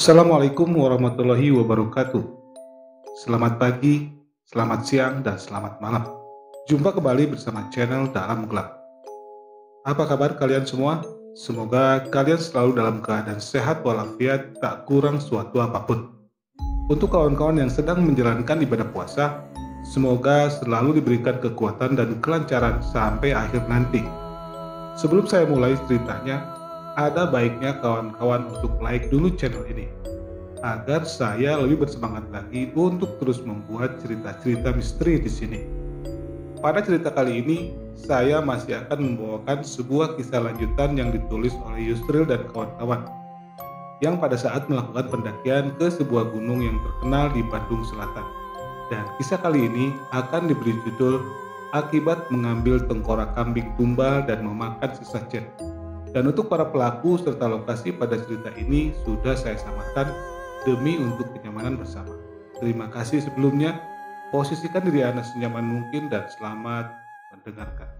Assalamualaikum warahmatullahi wabarakatuh. Selamat pagi, selamat siang, dan selamat malam. Jumpa kembali bersama channel Dalam Gelap. Apa kabar kalian semua? Semoga kalian selalu dalam keadaan sehat walafiat, tak kurang suatu apapun. Untuk kawan-kawan yang sedang menjalankan ibadah puasa, semoga selalu diberikan kekuatan dan kelancaran sampai akhir nanti. Sebelum saya mulai ceritanya, ada baiknya kawan-kawan untuk like dulu channel ini, agar saya lebih bersemangat lagi untuk terus membuat cerita-cerita misteri di sini. Pada cerita kali ini, saya masih akan membawakan sebuah kisah lanjutan yang ditulis oleh Yusril dan kawan-kawan, yang pada saat melakukan pendakian ke sebuah gunung yang terkenal di Bandung Selatan. Dan kisah kali ini akan diberi judul Akibat Mengambil Tengkorak Kambing Tumbal dan Memakan Sesajen. Dan untuk para pelaku serta lokasi pada cerita ini sudah saya samakan demi untuk kenyamanan bersama. Terima kasih sebelumnya. Posisikan diri Anda senyaman mungkin dan selamat mendengarkan.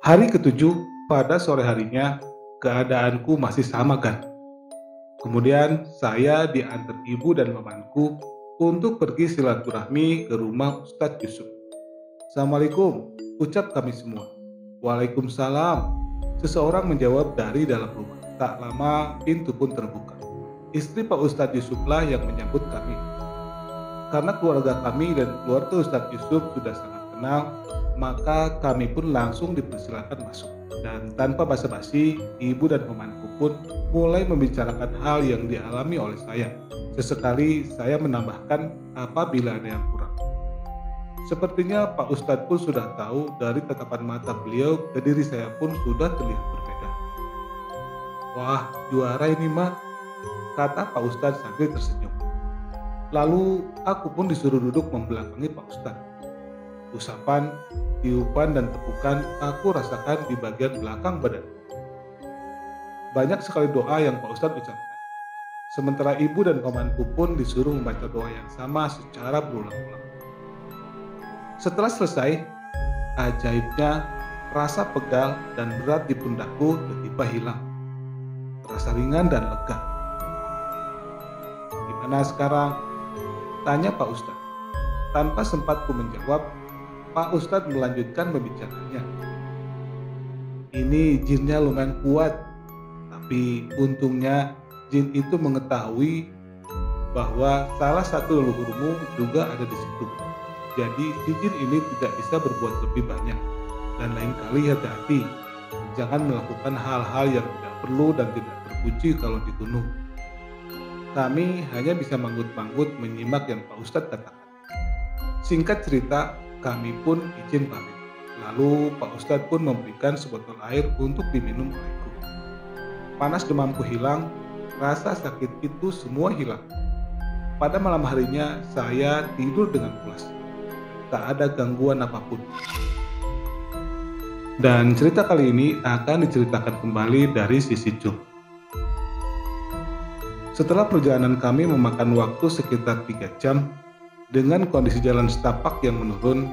Hari ketujuh, pada sore harinya, keadaanku masih sama kan. Kemudian saya diantar ibu dan pamanku untuk pergi silaturahmi ke rumah Ustadz Yusuf. Assalamualaikum, ucap kami semua. Waalaikumsalam, seseorang menjawab dari dalam rumah. Tak lama pintu pun terbuka. Istri Pak Ustadz Yusuflah yang menyambut kami. Karena keluarga kami dan keluarga Ustadz Yusuf sudah sangat kenal, maka kami pun langsung dipersilakan masuk. Dan tanpa basa-basi, ibu dan pamanku pun mulai membicarakan hal yang dialami oleh saya. Sesekali saya menambahkan apabila ada yang kurang. Sepertinya Pak Ustadz pun sudah tahu dari tatapan mata beliau ke diri saya pun sudah terlihat berbeda. Wah, juara ini mah, kata Pak Ustadz sambil tersenyum. Lalu aku pun disuruh duduk membelakangi Pak Ustadz. Usapan, tiupan, dan tepukan aku rasakan di bagian belakang badan. Banyak sekali doa yang Pak Ustadz ucapkan. Sementara ibu dan pamanku pun disuruh membaca doa yang sama secara berulang-ulang. Setelah selesai, ajaibnya rasa pegal dan berat di pundakku tiba-tiba hilang. Terasa ringan dan lega. Gimana sekarang? Tanya Pak Ustadz. Tanpa sempat ku menjawab, Pak Ustadz melanjutkan pembicaraannya. Ini jinnya lumayan kuat, tapi untungnya jin itu mengetahui bahwa salah satu leluhurmu juga ada di situ. Jadi si jin ini tidak bisa berbuat lebih banyak. Dan lain kali hati-hati, jangan melakukan hal-hal yang tidak perlu dan tidak terpuji kalau di gunung. Kami hanya bisa manggut-manggut menyimak yang Pak Ustadz katakan. Singkat cerita, kami pun izin pamit. Lalu Pak Ustadz pun memberikan sebotol air untuk diminum olehku. Panas demamku hilang, rasa sakit itu semua hilang. Pada malam harinya saya tidur dengan pulas. Tak ada gangguan apapun. Dan cerita kali ini akan diceritakan kembali dari sisi Jum. Setelah perjalanan kami memakan waktu sekitar 3 jam, dengan kondisi jalan setapak yang menurun,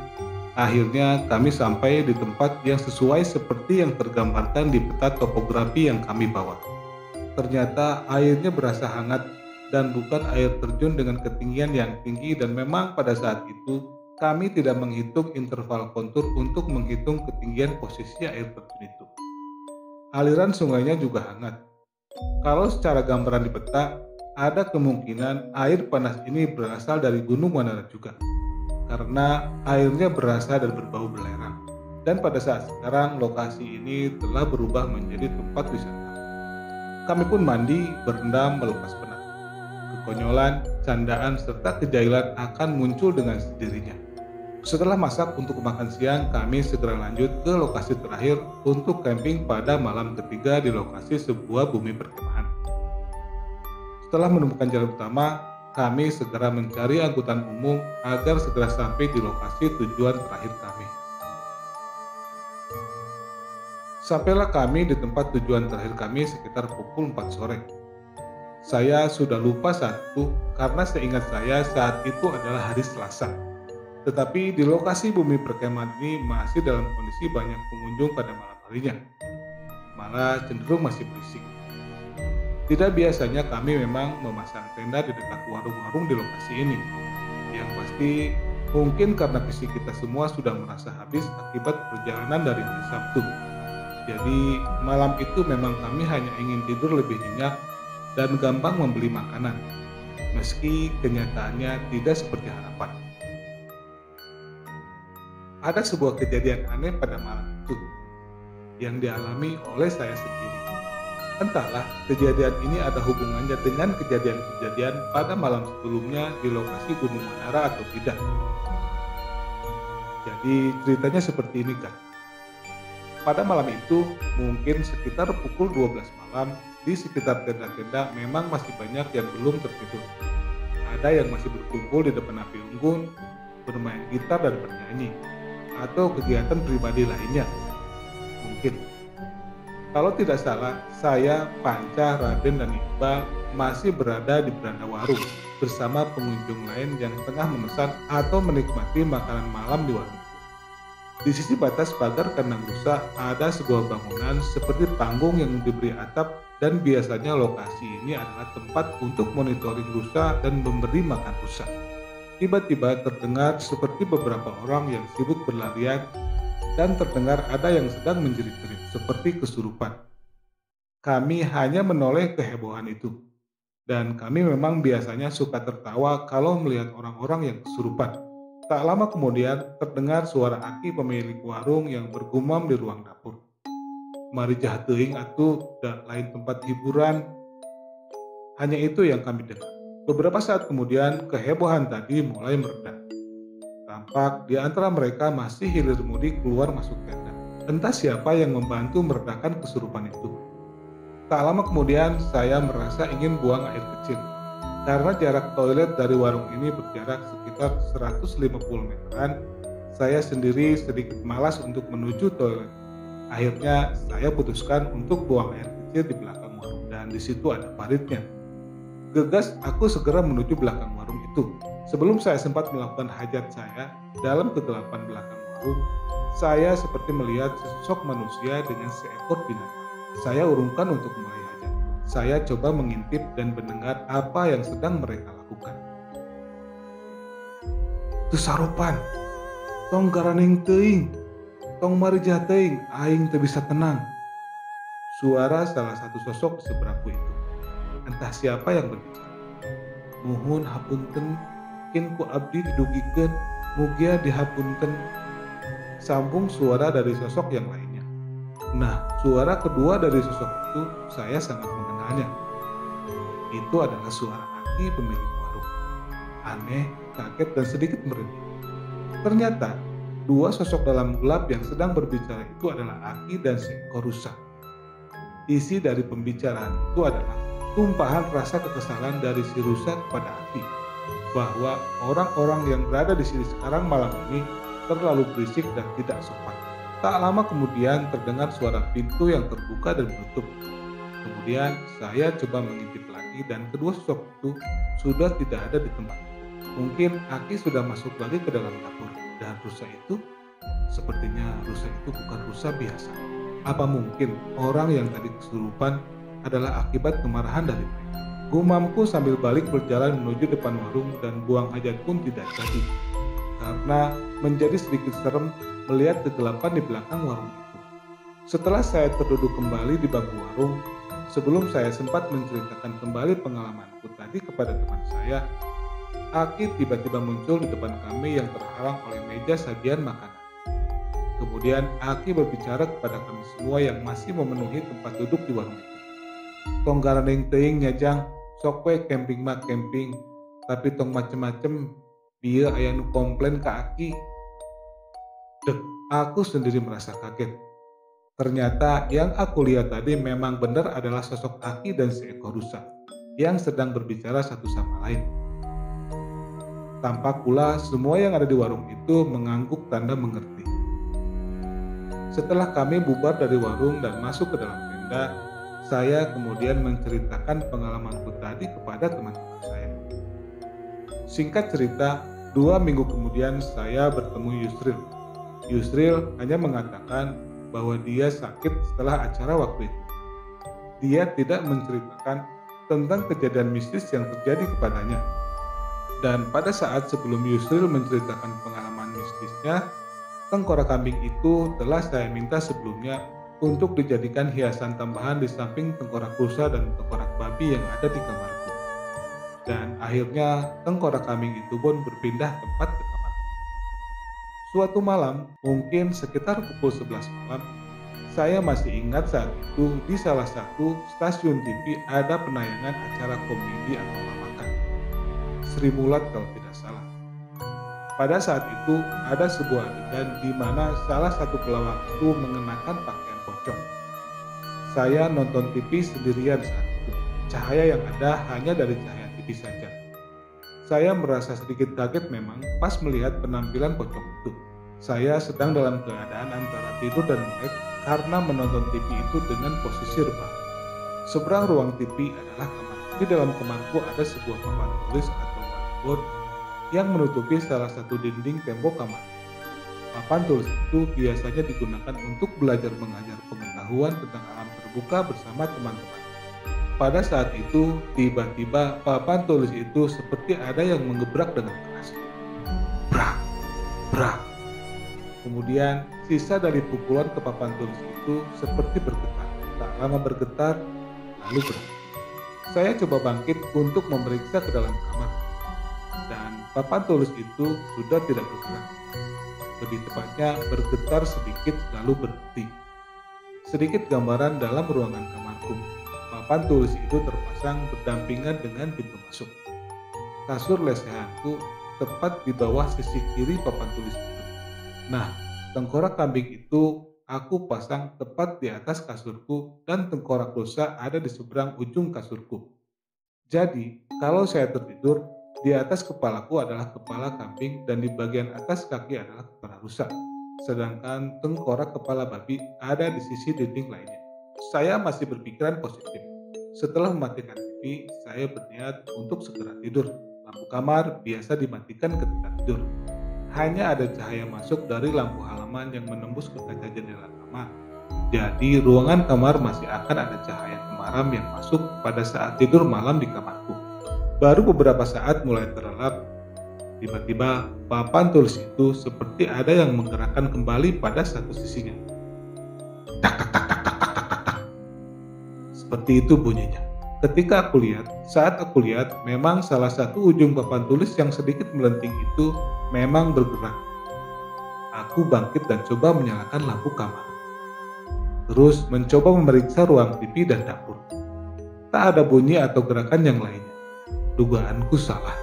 akhirnya kami sampai di tempat yang sesuai seperti yang tergambarkan di peta topografi yang kami bawa. Ternyata airnya berasa hangat dan bukan air terjun dengan ketinggian yang tinggi, dan memang pada saat itu kami tidak menghitung interval kontur untuk menghitung ketinggian posisi air terjun itu. Aliran sungainya juga hangat. Kalau secara gambaran di peta, ada kemungkinan air panas ini berasal dari Gunung Wanara juga, karena airnya berasa dan berbau belerang. Dan pada saat sekarang lokasi ini telah berubah menjadi tempat wisata. Kami pun mandi, berendam, melepas penat. Kekonyolan, candaan, serta kejailan akan muncul dengan sendirinya. Setelah masak untuk makan siang, kami segera lanjut ke lokasi terakhir untuk camping pada malam ketiga di lokasi sebuah bumi perkemahan. Setelah menemukan jalan utama, kami segera mencari angkutan umum agar segera sampai di lokasi tujuan terakhir kami. Sampailah kami di tempat tujuan terakhir kami sekitar pukul 4 sore. Saya sudah lupa saat itu karena seingat saya saat itu adalah hari Selasa. Tetapi di lokasi bumi perkemahan ini masih dalam kondisi banyak pengunjung pada malam harinya. Malah cenderung masih berisik. Tidak biasanya kami memang memasang tenda di dekat warung-warung di lokasi ini. Yang pasti mungkin karena fisik kita semua sudah merasa habis akibat perjalanan dari hari Sabtu. Jadi malam itu memang kami hanya ingin tidur lebih nyenyak dan gampang membeli makanan, meski kenyataannya tidak seperti harapan. Ada sebuah kejadian aneh pada malam itu yang dialami oleh saya sendiri. Entahlah kejadian ini ada hubungannya dengan kejadian-kejadian pada malam sebelumnya di lokasi Gunung Manara atau tidak. Jadi ceritanya seperti ini kan. Pada malam itu, mungkin sekitar pukul 12 malam, di sekitar tenda-tenda memang masih banyak yang belum tertidur. Ada yang masih berkumpul di depan api unggun, bermain gitar dan bernyanyi, atau kegiatan pribadi lainnya. Mungkin. Kalau tidak salah, saya, Panca, Raden, dan Iqbal masih berada di beranda warung bersama pengunjung lain yang tengah memesan atau menikmati makanan malam di warung. Di sisi batas pagar kandang rusa ada sebuah bangunan seperti panggung yang diberi atap dan biasanya lokasi ini adalah tempat untuk monitoring rusa dan memberi makan rusa. Tiba-tiba terdengar seperti beberapa orang yang sibuk berlarian dan terdengar ada yang sedang menjerit-jerit seperti kesurupan. Kami hanya menoleh kehebohan itu. Dan kami memang biasanya suka tertawa kalau melihat orang-orang yang kesurupan. Tak lama kemudian terdengar suara Aki pemilik warung yang bergumam di ruang dapur. Mari jah teuing atuh, da lain tempat hiburan. Hanya itu yang kami dengar. Beberapa saat kemudian kehebohan tadi mulai mereda. Tampak di antara mereka masih hilir mudik keluar masuk tenda. Entah siapa yang membantu meredakan kesurupan itu. Tak lama kemudian saya merasa ingin buang air kecil. Karena jarak toilet dari warung ini berjarak sekitar 150 meteran, saya sendiri sedikit malas untuk menuju toilet. Akhirnya saya putuskan untuk buang air kecil di belakang warung dan di situ ada paritnya. Gegas aku segera menuju belakang warung itu. Sebelum saya sempat melakukan hajat saya, dalam kegelapan belakang warung, saya seperti melihat sesosok manusia dengan seekor binatang. Saya urungkan untuk mulai hajat. Saya coba mengintip dan mendengar apa yang sedang mereka lakukan. Teu saropan, tong garaning teuing, tong marijah teuing, aing teu bisa tenang. Suara salah satu sosok seberangku itu. Entah siapa yang berbicara. Nuhun hapunten, kin ku abdi didugikeun, mugia dihapunten. Sambung suara dari sosok yang lainnya. Nah, suara kedua dari sosok itu saya sangat mengenalnya. Itu adalah suara Aki pemilik warung. Aneh, kaget dan sedikit merinding. Ternyata, dua sosok dalam gelap yang sedang berbicara itu adalah Aki dan seekor rusa. Isi dari pembicaraan itu adalah tumpahan rasa kekesalan dari si rusa kepada Aki, bahwa orang-orang yang berada di sini sekarang malam ini terlalu berisik dan tidak sopan. Tak lama kemudian terdengar suara pintu yang terbuka dan menutup. Kemudian saya coba mengintip lagi dan kedua sosok itu sudah tidak ada di tempat. Mungkin Aki sudah masuk lagi ke dalam dapur. Dan rusa itu, sepertinya rusa itu bukan rusa biasa. Apa mungkin orang yang tadi kesurupan adalah akibat kemarahan dari mereka? Gumamku sambil balik berjalan menuju depan warung dan buang hajat pun tidak jadi. Karena menjadi sedikit serem melihat kegelapan di belakang warung itu. Setelah saya terduduk kembali di bangku warung, sebelum saya sempat menceritakan kembali pengalamanku tadi kepada teman saya, Aki tiba-tiba muncul di depan kami yang terhalang oleh meja sajian makanan. Kemudian Aki berbicara kepada kami semua yang masih memenuhi tempat duduk di warung itu. Tong garaneng teuing nyajang, sok we camping mah camping. tapi tong macem-macem, dia aya nu komplain ka Aki. Dek, aku sendiri merasa kaget. Ternyata yang aku lihat tadi memang benar adalah sosok Aki dan seekor rusa yang sedang berbicara satu sama lain. Tampak pula semua yang ada di warung itu mengangguk tanda mengerti. Setelah kami bubar dari warung dan masuk ke dalam tenda, saya kemudian menceritakan pengalamanku tadi kepada teman-teman saya. Singkat cerita, 2 minggu kemudian saya bertemu Yusril. Yusril hanya mengatakan bahwa dia sakit setelah acara waktu itu. Dia tidak menceritakan tentang kejadian mistis yang terjadi kepadanya. Dan pada saat sebelum Yusril menceritakan pengalaman mistisnya, tengkorak kambing itu telah saya minta sebelumnya untuk dijadikan hiasan tambahan di samping tengkorak rusa dan tengkorak babi yang ada di kamarku. Dan akhirnya tengkorak kambing itu pun berpindah tempat ke kamar. Suatu malam, mungkin sekitar pukul 11 malam, saya masih ingat saat itu di salah satu stasiun TV ada penayangan acara komedi atau lamakan. Sri Mulat kalau tidak salah. Pada saat itu ada sebuah adegan di mana salah satu pelawak itu mengenakan pakaian pocong. Saya nonton TV sendirian saat itu. Cahaya yang ada hanya dari cahaya TV saja. Saya merasa sedikit kaget memang pas melihat penampilan pocong itu. Saya sedang dalam keadaan antara tidur dan melek karena menonton TV itu dengan posisi rebah. Seberang ruang TV adalah kamar. Di dalam kamarku ada sebuah papan tulis atau whiteboard yang menutupi salah satu dinding tembok kamar. Papan tulis itu biasanya digunakan untuk belajar mengajar pengetahuan tentang alam terbuka bersama teman-teman. Pada saat itu, tiba-tiba papan tulis itu seperti ada yang mengebrak dengan keras. Brak, brak. Kemudian, sisa dari pukulan ke papan tulis itu seperti bergetar. Tak lama bergetar, lalu berhenti. Saya coba bangkit untuk memeriksa ke dalam kamar. Dan papan tulis itu sudah tidak bergerak. Lebih tepatnya bergetar sedikit lalu berhenti. Sedikit gambaran dalam ruangan kamarku. Papan tulis itu terpasang berdampingan dengan pintu masuk. Kasur lesehanku tepat di bawah sisi kiri papan tulis itu. Nah, tengkorak kambing itu aku pasang tepat di atas kasurku dan tengkorak rusa ada di seberang ujung kasurku. Jadi, kalau saya tertidur, di atas kepalaku adalah kepala kambing dan di bagian atas kaki adalah kepala rusa. Sedangkan tengkorak kepala babi ada di sisi dinding lainnya. Saya masih berpikiran positif. Setelah mematikan TV, saya berniat untuk segera tidur. Lampu kamar biasa dimatikan ketika tidur. Hanya ada cahaya masuk dari lampu halaman yang menembus ke kaca jendela kamar. Jadi ruangan kamar masih akan ada cahaya temaram yang masuk pada saat tidur malam di kamarku. Baru beberapa saat mulai terlelap, tiba-tiba papan tulis itu seperti ada yang menggerakkan kembali pada satu sisinya. Tak tak tak tak tak tak tak tak tak. Seperti itu bunyinya. Ketika saat aku lihat, memang salah satu ujung papan tulis yang sedikit melenting itu memang bergerak. Aku bangkit dan coba menyalakan lampu kamar. Terus mencoba memeriksa ruang TV dan dapur. Tak ada bunyi atau gerakan yang lainnya. Dugaanku salah.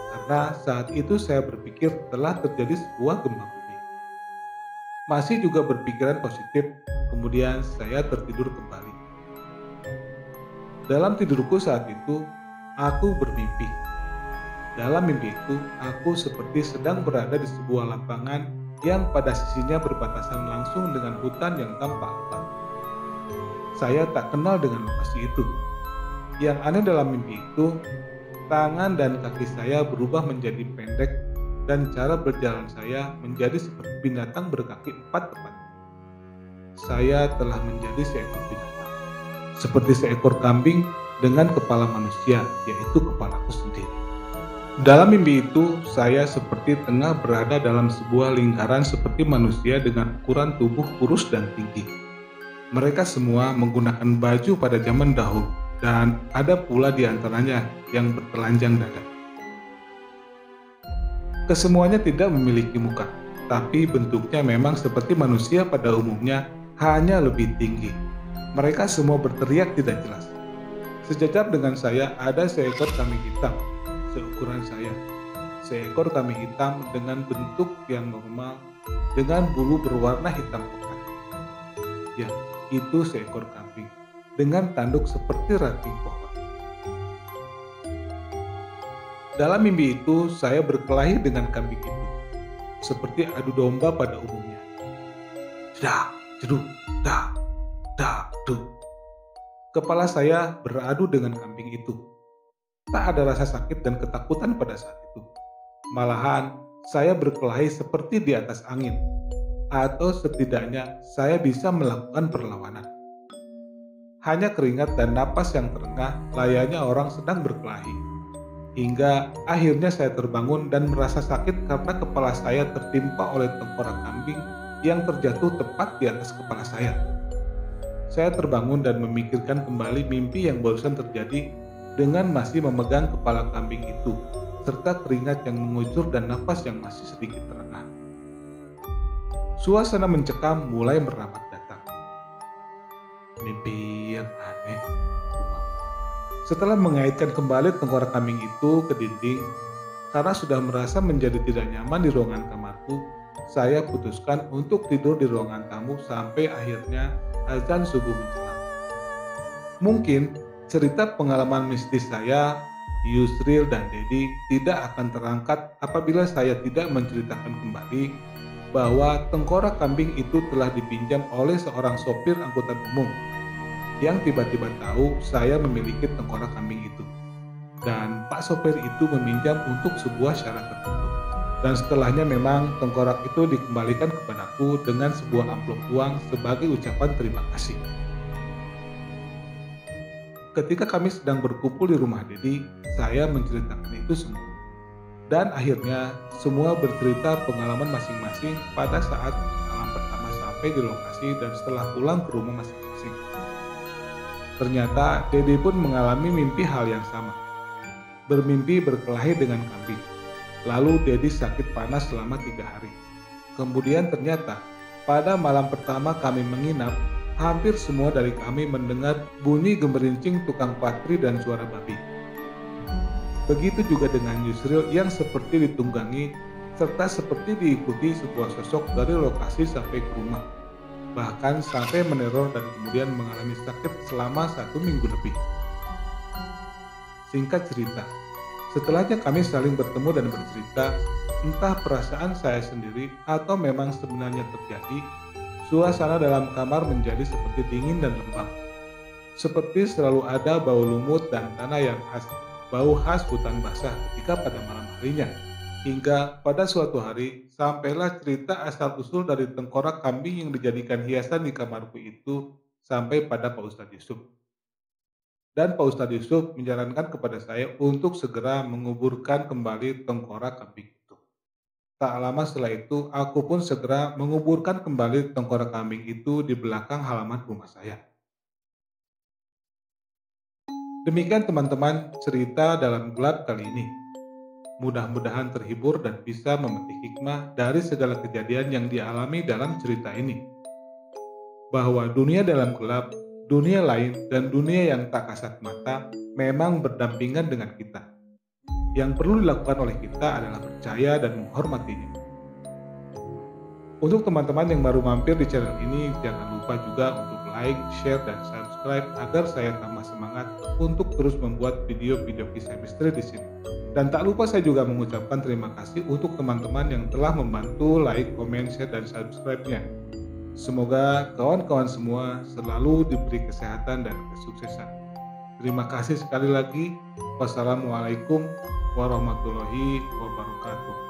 Karena saat itu saya berpikir telah terjadi sebuah gempa bumi. Masih juga berpikiran positif, kemudian saya tertidur kembali. Dalam tidurku saat itu, aku bermimpi. Dalam mimpi itu, aku seperti sedang berada di sebuah lapangan yang pada sisinya berbatasan langsung dengan hutan yang tampak lebat. Saya tak kenal dengan lokasi itu. Yang aneh dalam mimpi itu, tangan dan kaki saya berubah menjadi pendek dan cara berjalan saya menjadi seperti binatang berkaki 4 tepat. Saya telah menjadi seekor binatang. Seperti seekor kambing dengan kepala manusia, yaitu kepalaku sendiri. Dalam mimpi itu, saya seperti tengah berada dalam sebuah lingkaran seperti manusia dengan ukuran tubuh kurus dan tinggi. Mereka semua menggunakan baju pada zaman dahulu, dan ada pula di antaranya yang bertelanjang dada. Kesemuanya tidak memiliki muka, tapi bentuknya memang seperti manusia pada umumnya, hanya lebih tinggi. Mereka semua berteriak tidak jelas. Sejajar dengan saya ada seekor kambing hitam. seukuran saya. Seekor kambing hitam dengan bentuk yang normal, dengan bulu berwarna hitam pekat. Ya, itu seekor kambing, dengan tanduk seperti ranting pohon. Dalam mimpi itu, saya berkelahi dengan kambing itu, seperti adu domba pada umumnya. Dak, jeduk, dak, dak, duk. Kepala saya beradu dengan kambing itu. Tak ada rasa sakit dan ketakutan pada saat itu. Malahan, saya berkelahi seperti di atas angin, atau setidaknya saya bisa melakukan perlawanan. Hanya keringat dan napas yang terengah layaknya orang sedang berkelahi. Hingga akhirnya saya terbangun dan merasa sakit karena kepala saya tertimpa oleh tengkorak kambing yang terjatuh tepat di atas kepala saya. Saya terbangun dan memikirkan kembali mimpi yang barusan terjadi dengan masih memegang kepala kambing itu, serta keringat yang mengucur dan napas yang masih sedikit terengah. Suasana mencekam mulai merapat datang. Mimpi yang aneh. Setelah mengaitkan kembali tengkorak kambing itu ke dinding, karena sudah merasa menjadi tidak nyaman di ruangan kamarku, saya putuskan untuk tidur di ruangan tamu sampai akhirnya azan subuh menjelang. Mungkin cerita pengalaman mistis saya, Yusril dan Dedi tidak akan terangkat apabila saya tidak menceritakan kembali bahwa tengkorak kambing itu telah dipinjam oleh seorang sopir angkutan umum yang tiba-tiba tahu saya memiliki tengkorak kambing itu. Dan Pak sopir itu meminjam untuk sebuah syarat tertentu. Dan setelahnya memang tengkorak itu dikembalikan kepadaku dengan sebuah amplop uang sebagai ucapan terima kasih. Ketika kami sedang berkumpul di rumah Dedi, saya menceritakan itu semua. Dan akhirnya semua bercerita pengalaman masing-masing pada saat malam pertama sampai di lokasi dan setelah pulang ke rumah masing-masing. Ternyata Dedi pun mengalami mimpi hal yang sama. Bermimpi berkelahi dengan kambing. Lalu Dedi sakit panas selama 3 hari. Kemudian ternyata pada malam pertama kami menginap, hampir semua dari kami mendengar bunyi gemerincing tukang patri dan suara babi. Begitu juga dengan Yusril yang seperti ditunggangi serta seperti diikuti sebuah sosok dari lokasi sampai ke rumah. Bahkan sampai meneror dan kemudian mengalami sakit selama 1 minggu lebih. Singkat cerita, setelahnya kami saling bertemu dan bercerita, entah perasaan saya sendiri atau memang sebenarnya terjadi, suasana dalam kamar menjadi seperti dingin dan lembab. Seperti selalu ada bau lumut dan tanah yang khas, bau khas hutan basah ketika pada malam harinya. Hingga pada suatu hari, sampailah cerita asal-usul dari tengkorak kambing yang dijadikan hiasan di kamarku itu sampai pada Pak Ustadz Yusuf. Dan Pak Ustadz Yusuf menyarankan kepada saya untuk segera menguburkan kembali tengkorak kambing itu. Tak lama setelah itu, aku pun segera menguburkan kembali tengkorak kambing itu di belakang halaman rumah saya. Demikian teman-teman cerita dalam gelap kali ini. Mudah-mudahan terhibur dan bisa memetik hikmah dari segala kejadian yang dialami dalam cerita ini. Bahwa dunia dalam gelap, dunia lain, dan dunia yang tak kasat mata memang berdampingan dengan kita. Yang perlu dilakukan oleh kita adalah percaya dan menghormatinya. Untuk teman-teman yang baru mampir di channel ini, jangan lupa juga untuk like, share, dan subscribe agar saya tambah semangat untuk terus membuat video-video kisah misteri di sini. Dan tak lupa saya juga mengucapkan terima kasih untuk teman-teman yang telah membantu like, comment, share, dan subscribe-nya. Semoga kawan-kawan semua selalu diberi kesehatan dan kesuksesan. Terima kasih sekali lagi. Wassalamualaikum warahmatullahi wabarakatuh.